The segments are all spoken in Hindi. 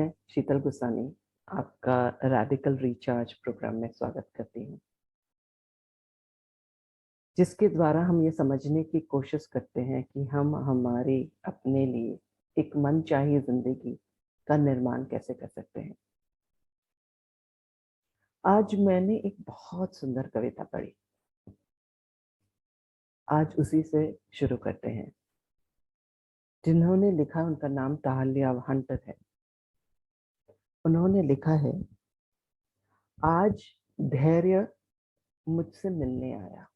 शीतल गुसानी आपका रेडिकल रिचार्ज प्रोग्राम में स्वागत करती हूँ, जिसके द्वारा हम ये समझने की कोशिश करते हैं कि हम हमारी अपने लिए एक मनचाही जिंदगी का निर्माण कैसे कर सकते हैं। आज मैंने एक बहुत सुंदर कविता पढ़ी। आज उसी से शुरू करते हैं। जिन्होंने लिखा उनका नाम ताहल्या हंटर है। उन्होंने लिखा है, आज धैर्य मुझसे मिलने आया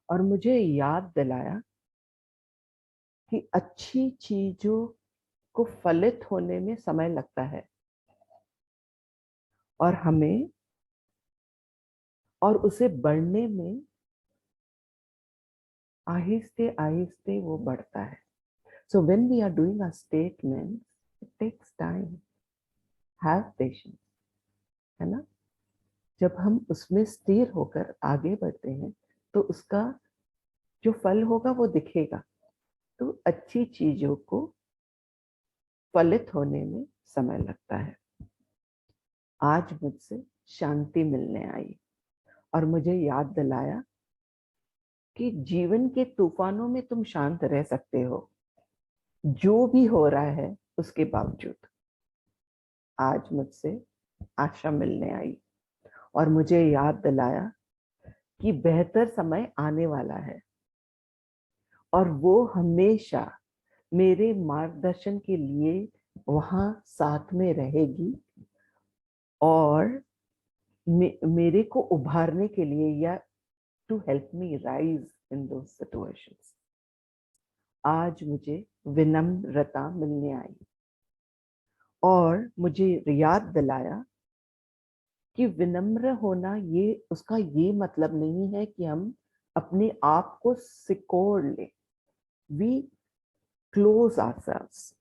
और मुझे याद दिलाया कि अच्छी चीजों को फलित होने में समय लगता है और हमें और उसे बढ़ने में आहिस्ते आहिस्ते वो बढ़ता है। So when we are doing a statement, it takes time. Have patience, है ना। जब हम उसमें स्थिर होकर आगे बढ़ते हैं तो उसका जो फल होगा वो दिखेगा। तो अच्छी चीजों को फलित होने में समय लगता है। आज मुझसे शांति मिलने आई और मुझे याद दिलाया कि जीवन के तूफानों में तुम शांत रह सकते हो, जो भी हो रहा है उसके बावजूद। आज मुझसे आशा मिलने आई और मुझे याद दिलाया कि बेहतर समय आने वाला है और वो हमेशा मेरे मार्गदर्शन के लिए वहां साथ में रहेगी और मेरे को उभारने के लिए, या to help me rise in those situations. आज मुझे विनम्रता मिलने आई और मुझे याद दिलाया कि विनम्र होना ये उसका ये मतलब नहीं है कि हम अपने आप को सिकोड़ ले। वी क्लोज आवरसेल्व्स,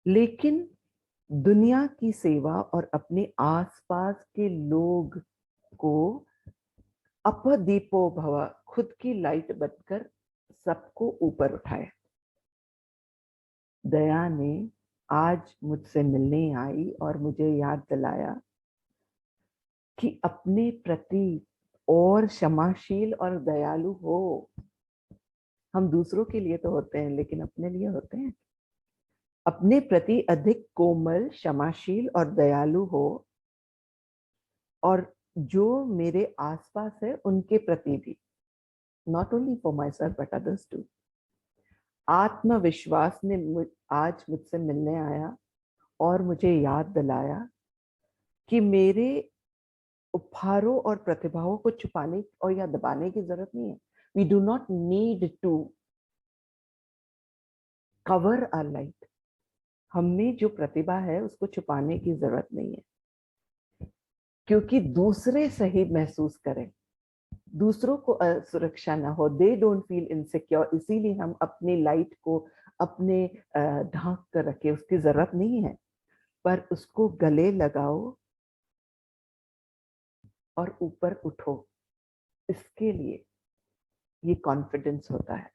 लेकिन दुनिया की सेवा और अपने आसपास के लोग को अपदीपो भव, खुद की लाइट बनकर सबको ऊपर उठाए। दया ने आज मुझसे मिलने आई और मुझे याद दिलाया कि अपने प्रति और क्षमाशील और दयालु हो। हम दूसरों के लिए तो होते हैं, लेकिन अपने लिए होते हैं। अपने प्रति अधिक कोमल, क्षमाशील और दयालु हो, और जो मेरे आसपास है उनके प्रति भी। Not only for myself but others too. आत्मविश्वास ने आज मुझसे मिलने आया और मुझे याद दिलाया कि मेरे उपहारों और प्रतिभाओं को छुपाने और या दबाने की जरूरत नहीं है। We do not need to cover our light. हमें जो प्रतिभा है उसको छुपाने की जरूरत नहीं है, क्योंकि दूसरे सही महसूस करें, दूसरों को असुरक्षा ना हो, दे डोंट फील इनसिक्योर। इसीलिए हम अपनी लाइट को अपने ढांक कर रखे, उसकी जरूरत नहीं है, पर उसको गले लगाओ और ऊपर उठो। इसके लिए ये कॉन्फिडेंस होता है।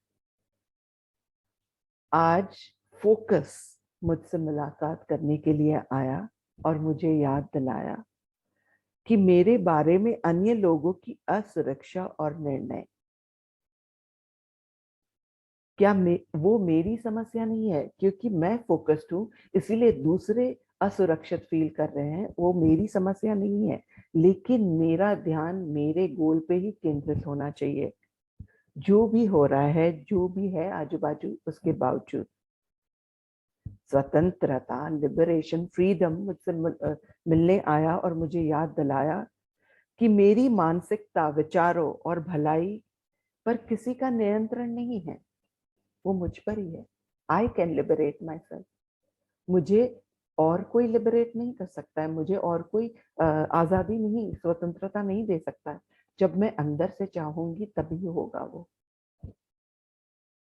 आज फोकस मुझसे मुलाकात करने के लिए आया और मुझे याद दिलाया कि मेरे बारे में अन्य लोगों की असुरक्षा और निर्णय, क्या वो मेरी समस्या नहीं है। क्योंकि मैं फोकस्ड हूं इसीलिए दूसरे असुरक्षित फील कर रहे हैं, वो मेरी समस्या नहीं है। लेकिन मेरा ध्यान मेरे गोल पे ही केंद्रित होना चाहिए। जो भी हो रहा है, जो भी है आजू बाजू, उसके बावजूद स्वतंत्रता, लिबरेशन, फ्रीडम मुझसे मिलने आया और मुझे याद दिलाया कि मेरी मानसिकता, विचारों और भलाई पर किसी का नियंत्रण नहीं है, वो मुझ पर ही है। I can liberate my self. मुझे और कोई लिबरेट नहीं कर सकता है, मुझे और कोई आजादी नहीं, स्वतंत्रता नहीं दे सकता है। जब मैं अंदर से चाहूंगी तभी होगा वो।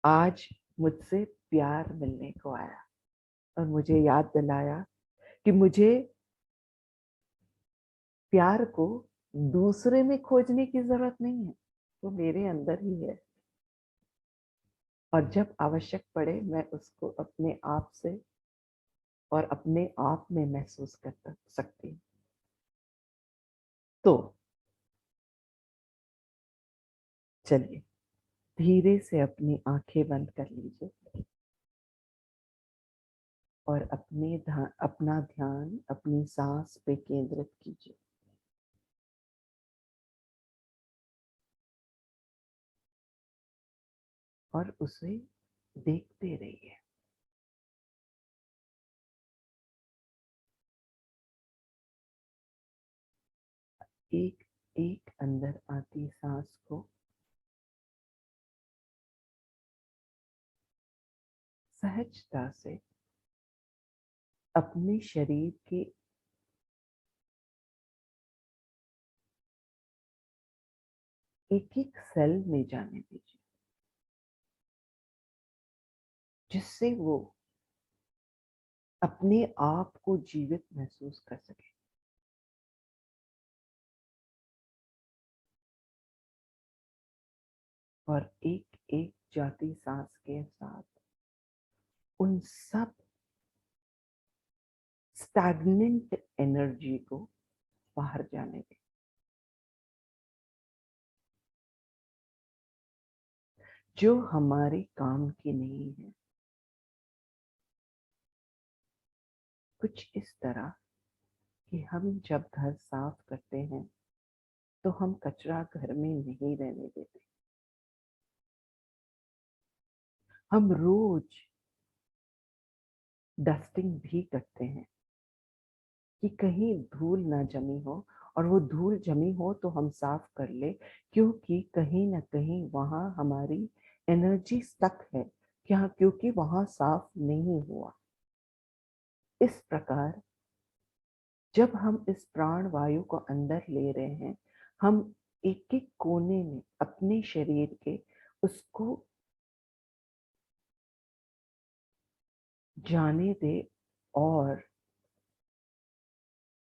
आज मुझसे प्यार मिलने को आया और मुझे याद दिलाया कि मुझे प्यार को दूसरे में खोजने की जरूरत नहीं है, वो मेरे अंदर ही है। और जब आवश्यक पड़े मैं उसको अपने आप से और अपने आप में महसूस कर सकती हूँ। तो चलिए धीरे से अपनी आंखें बंद कर लीजिए और अपना ध्यान अपनी सांस पे केंद्रित कीजिए। और उसे देखते रहिए। एक एक अंदर आती सांस को सहजता से अपने शरीर के एक एक सेल में जाने दीजिए, जिससे वो अपने आप को जीवित महसूस कर सके। और एक एक जाती सांस के साथ उन सब स्टैग्नेंट एनर्जी को बाहर जाने दें। जो हमारे काम की नहीं है। कुछ इस तरह कि हम जब घर साफ करते हैं तो हम कचरा घर में नहीं रहने देते। हम रोज डस्टिंग भी करते हैं कि कहीं धूल ना जमी हो, और वो धूल जमी हो तो हम साफ कर ले, क्योंकि कहीं ना कहीं वहां हमारी एनर्जी स्टक है क्या, क्योंकि वहां साफ नहीं हुआ। इस प्रकार जब हम इस प्राण वायु को अंदर ले रहे हैं, हम एक एक कोने में अपने शरीर के उसको जाने दे और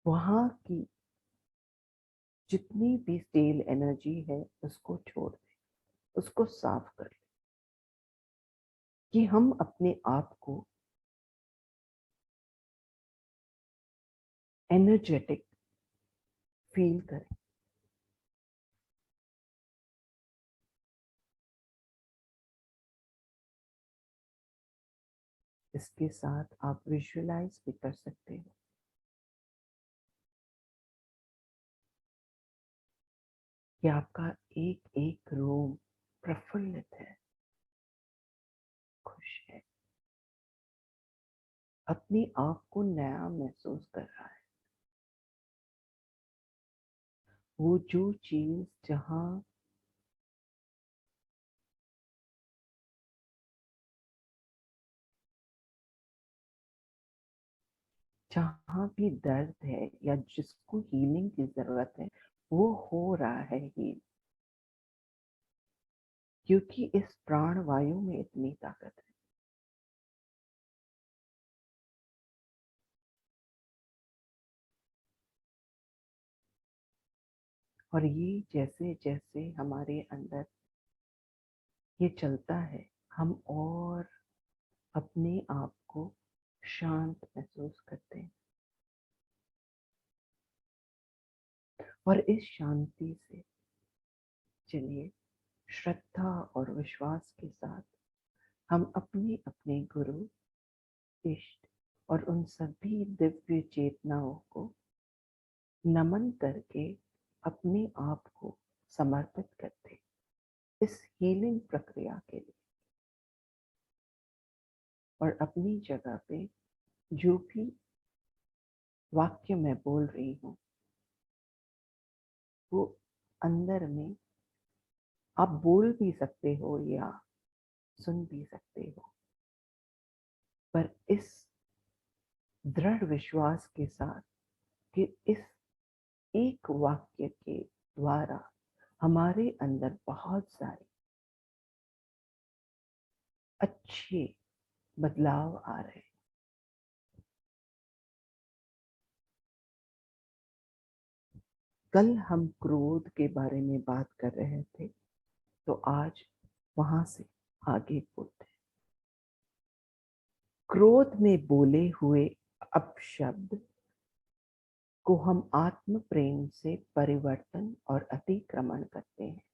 वहां की जितनी भी स्टेल एनर्जी है उसको छोड़ दे, उसको साफ कर ले, कि हम अपने आप को एनर्जेटिक फील करें। इसके साथ आप विजुअलाइज भी कर सकते हो कि आपका एक एक रूम प्रफुल्लित है, खुश है, अपने आप को नया महसूस कर रहा है। वो जो चीज जहां भी दर्द है या जिसको हीलिंग की जरूरत है, वो हो रहा है हील, क्योंकि इस प्राण वायु में इतनी ताकत है। और ये जैसे जैसे हमारे अंदर ये चलता है, हम और अपने आप को शांत महसूस करते हैं। और इस शांति से चलिए श्रद्धा और विश्वास के साथ हम अपने अपने गुरु, इष्ट और उन सभी दिव्य चेतनाओं को नमन करके अपने आप को समर्पित करते इस हीलिंग प्रक्रिया के लिए। और अपनी जगह पे जो भी वाक्य मैं बोल रही हूँ वो अंदर में आप बोल भी सकते हो या सुन भी सकते हो, पर इस दृढ़ विश्वास के साथ कि इस एक वाक्य के द्वारा हमारे अंदर बहुत सारे अच्छे बदलाव आ रहे हैं। कल हम क्रोध के बारे में बात कर रहे थे, तो आज वहां से आगे बोलते हैं। क्रोध में बोले हुए अपशब्द को हम आत्म प्रेम से परिवर्तन और अतिक्रमण करते हैं।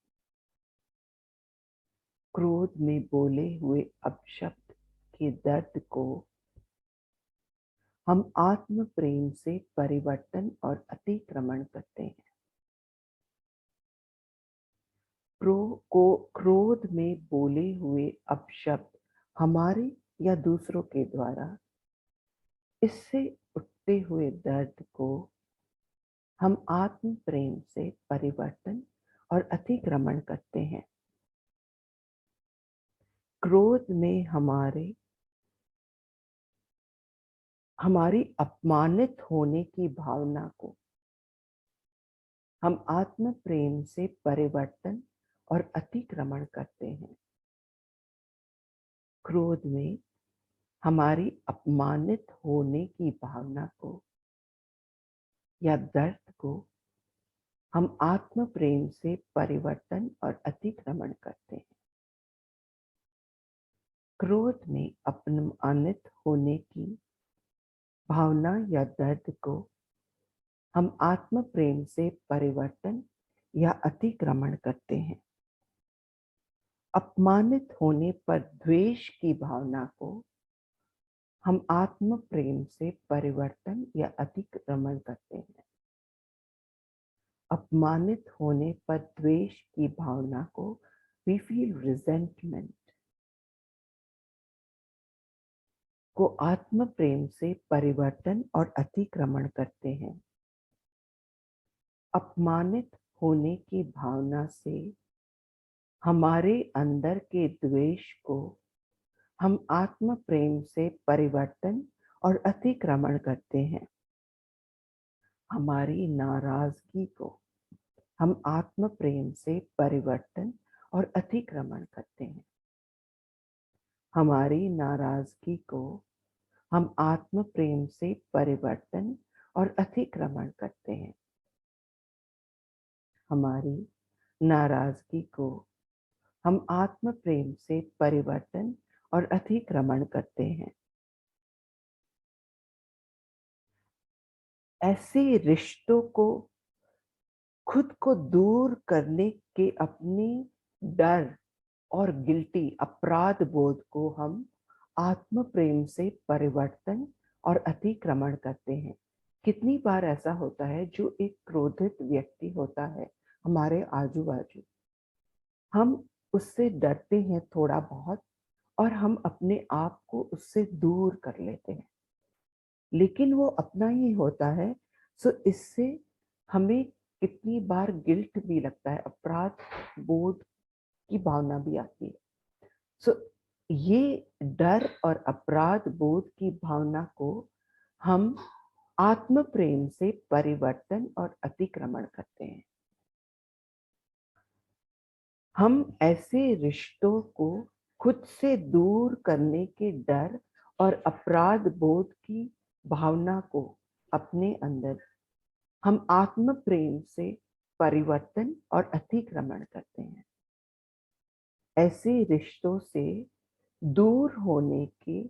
क्रोध में बोले हुए अपशब्द के दर्द को हम आत्म प्रेम से परिवर्तन और अतिक्रमण करते हैं। क्रोध में बोले हुए अपशब्द हमारे या दूसरों के द्वारा इससे उठते हुए दर्द को हम आत्म प्रेम से परिवर्तन और अतिक्रमण करते हैं। क्रोध में हमारी अपमानित होने की भावना को हम आत्म प्रेम से परिवर्तन और अतिक्रमण करते हैं। क्रोध में हमारी अपमानित होने की भावना को या दर्द को हम आत्म प्रेम से परिवर्तन और अतिक्रमण करते हैं। क्रोध में अपमानित होने की भावना या दर्द को हम आत्म प्रेम से परिवर्तन या अतिक्रमण करते हैं। अपमानित होने पर द्वेष की भावना को हम आत्म प्रेम से परिवर्तन या अतिक्रमण करते हैं। अपमानित होने पर द्वेष की भावना को we feel resentment को आत्म प्रेम से परिवर्तन और अतिक्रमण करते हैं। अपमानित होने की भावना से हमारे अंदर के द्वेष को हम आत्म प्रेम से परिवर्तन और अतिक्रमण करते हैं। हमारी नाराजगी को हम आत्म प्रेम से परिवर्तन और अतिक्रमण करते हैं। हमारी नाराजगी को हम आत्म प्रेम से परिवर्तन और अतिक्रमण करते हैं। हमारी नाराजगी को हम आत्म प्रेम से परिवर्तन और अतिक्रमण करते हैं। ऐसे रिश्तों को खुद को दूर करने के अपने डर और गिल्टी अपराध बोध को हम आत्म प्रेम से परिवर्तन और अतिक्रमण करते हैं। कितनी बार ऐसा होता है जो एक क्रोधित व्यक्ति होता है हमारे आजू बाजू, हम उससे डरते हैं थोड़ा बहुत और हम अपने आप को उससे दूर कर लेते हैं, लेकिन वो अपना ही होता है। सो इससे हमें कितनी बार गिल्ट भी लगता है, अपराध बोध की भावना भी आती है। सो ये डर और अपराध बोध की भावना को हम आत्म प्रेम से परिवर्तन और अतिक्रमण करते हैं। हम ऐसे रिश्तों को खुद से दूर करने के डर और अपराध बोध की भावना को अपने अंदर हम आत्म प्रेम से परिवर्तन और अतिक्रमण करते हैं। ऐसे रिश्तों से दूर होने के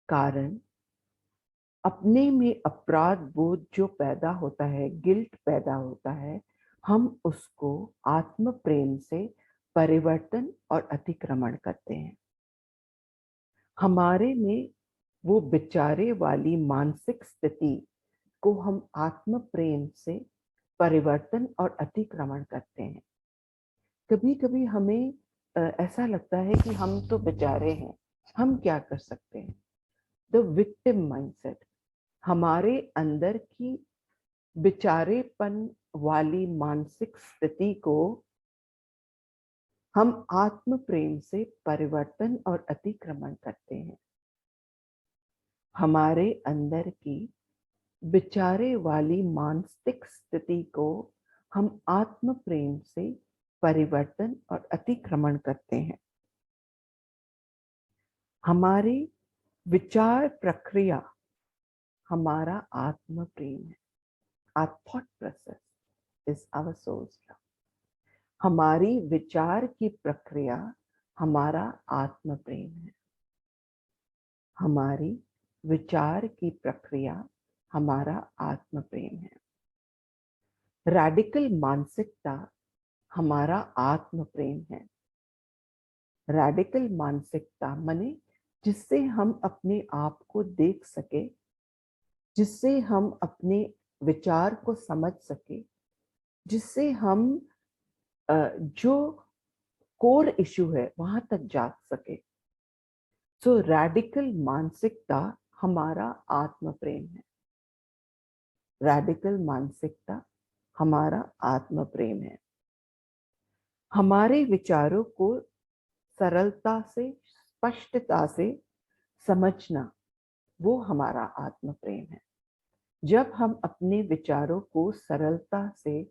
कारण अपने में अपराध बोध जो पैदा होता है, गिल्ट पैदा होता है, हम उसको आत्म प्रेम से परिवर्तन और अतिक्रमण करते हैं। हमारे में वो बेचारे वाली मानसिक स्थिति को हम आत्म प्रेम से परिवर्तन और अतिक्रमण करते हैं। कभी कभी हमें ऐसा लगता है कि हम तो बेचारे हैं, हम क्या कर सकते हैं। द विक्टिम माइंडसेट, हमारे अंदर की बेचारेपन वाली मानसिक स्थिति को हम आत्म प्रेम से परिवर्तन और अतिक्रमण करते हैं। हमारे अंदर की बेचारे वाली मानसिक स्थिति को हम आत्म प्रेम से परिवर्तन और अतिक्रमण करते हैं। हमारी विचार प्रक्रिया हमारा आत्म प्रेम है। Our thought process is our soul's love. हमारी विचार की प्रक्रिया हमारा आत्म प्रेम है। हमारी विचार की प्रक्रिया हमारा आत्म प्रेम है। रैडिकल मानसिकता हमारा आत्म प्रेम है। रैडिकल मानसिकता माने जिससे हम अपने आप को देख सके, जिससे हम अपने विचार को समझ सके, जिससे हम जो कोर इशू है वहां तक जा सके। सो रैडिकल मानसिकता हमारा आत्म प्रेम है। रैडिकल मानसिकता हमारा आत्म प्रेम है। हमारे विचारों को सरलता से, स्पष्टता से समझना, वो हमारा आत्म प्रेम है। जब हम अपने विचारों को सरलता से,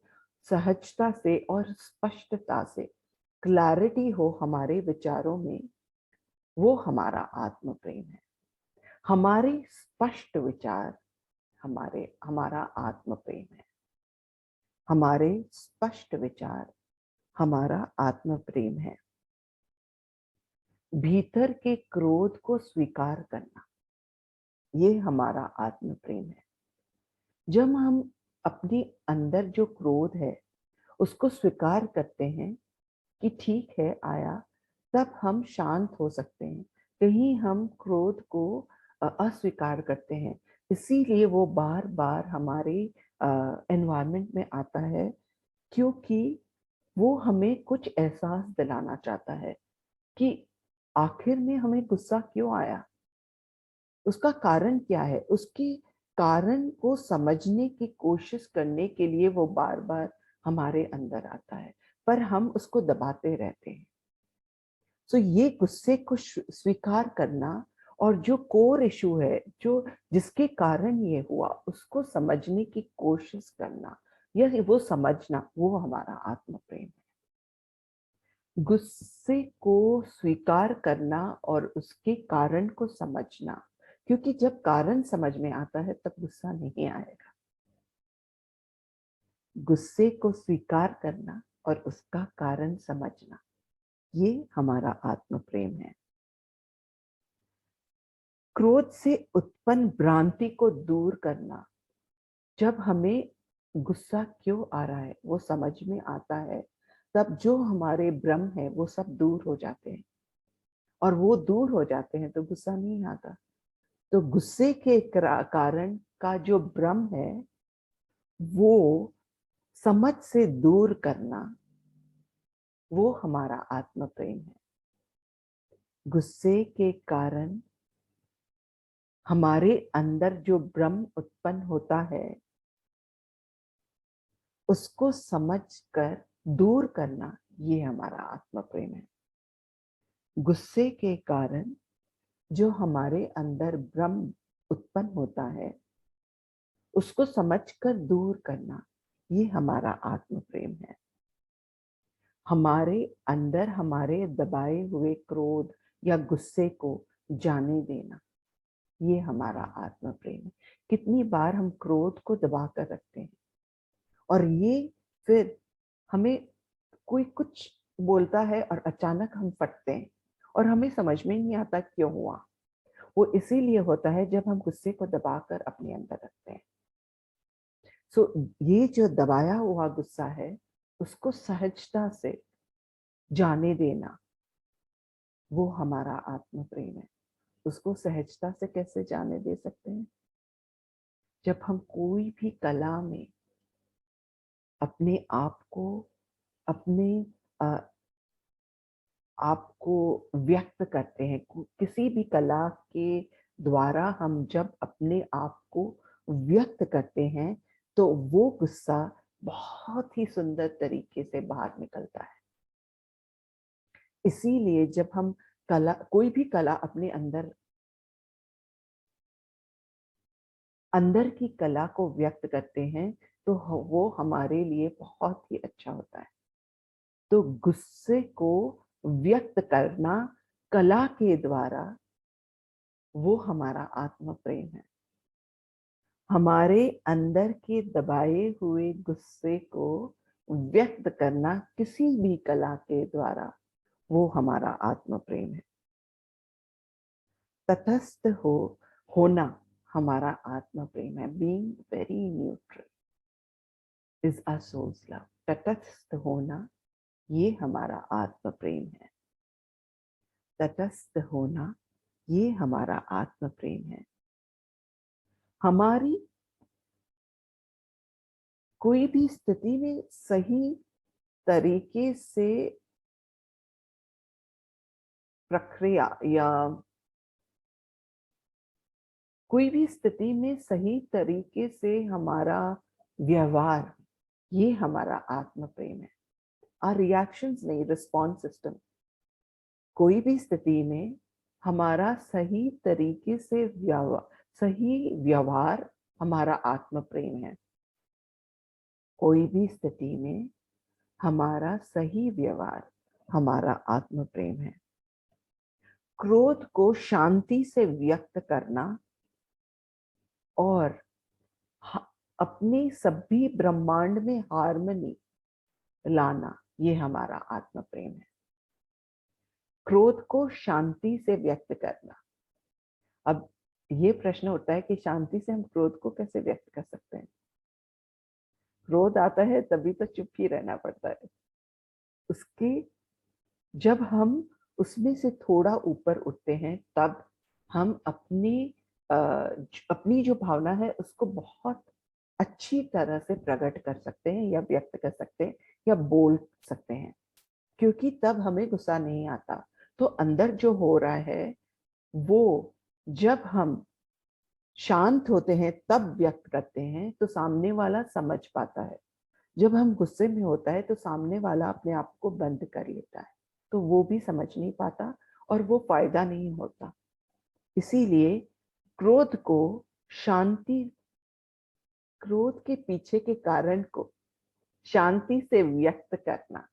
सहजता से और स्पष्टता से, क्लैरिटी हो हमारे विचारों में, वो हमारा आत्म प्रेम है। हमारे स्पष्ट विचार हमारा आत्म प्रेम है। हमारे स्पष्ट विचार हमारा आत्म प्रेम है। भीतर के क्रोध को स्वीकार करना, ये हमारा आत्म प्रेम है। जब हम अपने अंदर जो क्रोध है उसको स्वीकार करते हैं कि ठीक है आया, तब हम शांत हो सकते हैं। कहीं हम क्रोध को अस्वीकार करते हैं, इसीलिए वो बार बार हमारे एनवायरनमेंट में आता है, क्योंकि वो हमें कुछ एहसास दिलाना चाहता है कि आखिर में हमें गुस्सा क्यों आया, उसका कारण क्या है। उसके कारण को समझने की कोशिश करने के लिए वो बार बार हमारे अंदर आता है, पर हम उसको दबाते रहते हैं। तो ये गुस्से को स्वीकार करना और जो कोर इशू है, जो जिसके कारण ये हुआ, उसको समझने की कोशिश करना या वो समझना, वो हमारा आत्म प्रेम है। गुस्से को स्वीकार करना और उसके कारण को समझना, क्योंकि जब कारण समझ में आता है तब गुस्सा नहीं आएगा। गुस्से को स्वीकार करना और उसका कारण समझना, ये हमारा आत्म प्रेम है। क्रोध से उत्पन्न भ्रांति को दूर करना, जब हमें गुस्सा क्यों आ रहा है वो समझ में आता है, तब जो हमारे भ्रम है वो सब दूर हो जाते हैं, और वो दूर हो जाते हैं तो गुस्सा नहीं आता। तो गुस्से के कारण का जो भ्रम है वो समझ से दूर करना, वो हमारा आत्म प्रेम है। गुस्से के कारण हमारे अंदर जो भ्रम उत्पन्न होता है उसको समझकर दूर करना, ये हमारा आत्म प्रेम है। गुस्से के कारण जो हमारे अंदर भ्रम उत्पन्न होता है उसको समझकर दूर करना, ये हमारा आत्म प्रेम है। हमारे अंदर हमारे दबाए हुए क्रोध या गुस्से को जाने देना, ये हमारा आत्म प्रेम है। कितनी बार हम क्रोध को दबा कर रखते हैं और ये फिर हमें कोई कुछ बोलता है और अचानक हम फटते हैं और हमें समझ में नहीं आता क्यों हुआ। वो इसीलिए होता है जब हम गुस्से को दबाकर अपने अंदर रखते हैं। सो ये जो दबाया हुआ गुस्सा है उसको सहजता से जाने देना, वो हमारा आत्म प्रेम है। उसको सहजता से कैसे जाने दे सकते हैं? जब हम कोई भी कला में अपने आप को, अपने आपको व्यक्त करते हैं, किसी भी कला के द्वारा हम जब अपने आप को व्यक्त करते हैं तो वो गुस्सा बहुत ही सुंदर तरीके से बाहर निकलता है। इसीलिए जब हम कला, कोई भी कला अपने अंदर की कला को व्यक्त करते हैं तो वो हमारे लिए बहुत ही अच्छा होता है। तो गुस्से को व्यक्त करना कला के द्वारा, वो हमारा आत्म प्रेम है। हमारे अंदर के दबाए हुए गुस्से को व्यक्त करना किसी भी कला के द्वारा, वो हमारा आत्म प्रेम है। तटस्थ होना हमारा आत्म प्रेम है। Being very neutral is our soul's love. तटस्थ होना ये हमारा आत्म प्रेम है। तटस्थ होना ये हमारा आत्म प्रेम है। हमारी कोई भी स्थिति में सही तरीके से प्रक्रिया या कोई भी स्थिति में सही तरीके से हमारा व्यवहार, ये हमारा आत्म प्रेम है। और रिएक्शंस नहीं, रिस्पॉन्स सिस्टम। कोई भी स्थिति में हमारा सही तरीके से सही व्यवहार हमारा आत्म प्रेम है। कोई भी स्थिति में हमारा सही व्यवहार हमारा आत्म प्रेम है। क्रोध को शांति से व्यक्त करना और अपने सभी ब्रह्मांड में हार्मनी लाना, ये हमारा आत्म प्रेम है। क्रोध को शांति से व्यक्त करना। अब ये प्रश्न उठता है कि शांति से हम क्रोध को कैसे व्यक्त कर सकते हैं? क्रोध आता है तभी तो चुप ही रहना पड़ता है। उसके जब हम उसमें से थोड़ा ऊपर उठते हैं तब हम अपनी जो भावना है उसको बहुत अच्छी तरह से प्रकट कर सकते हैं या व्यक्त कर सकते हैं या बोल सकते हैं, क्योंकि तब हमें गुस्सा नहीं आता। तो अंदर जो हो रहा है वो जब हम शांत होते हैं तब व्यक्त करते हैं तो सामने वाला समझ पाता है। जब हम गुस्से में होता है तो सामने वाला अपने आप को बंद कर लेता है, तो वो भी समझ नहीं पाता और वो फायदा नहीं होता। इसीलिए क्रोध को शांति, क्रोध के पीछे के कारण को शांति से व्यक्त करना,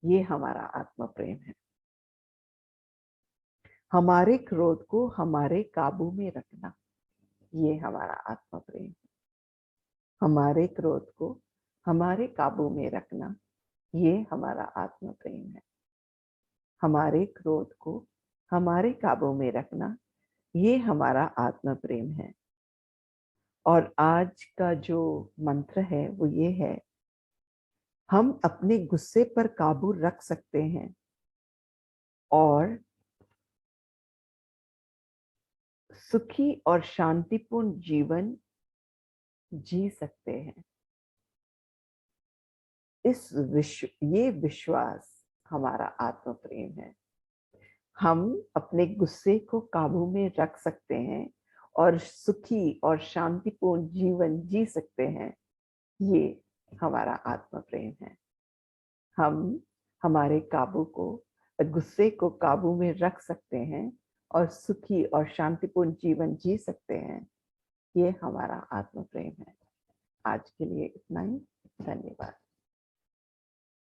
ये हमारा आत्म प्रेम है। हमारे क्रोध को हमारे काबू में रखना, ये हमारा आत्म प्रेम है। हमारे क्रोध को हमारे काबू में रखना, ये हमारा आत्म प्रेम है। हमारे क्रोध को हमारे काबू में रखना, ये हमारा आत्म प्रेम है। और आज का जो मंत्र है वो ये है, हम अपने गुस्से पर काबू रख सकते हैं और सुखी और शांतिपूर्ण जीवन जी सकते हैं। ये विश्वास हमारा आत्म प्रेम है। हम अपने गुस्से को काबू में रख सकते हैं और सुखी और शांतिपूर्ण जीवन जी सकते हैं, ये हमारा आत्म प्रेम है। हम हमारे गुस्से को काबू में रख सकते हैं और सुखी और शांतिपूर्ण जीवन जी सकते हैं, ये हमारा आत्म प्रेम है। आज के लिए इतना ही। धन्यवाद।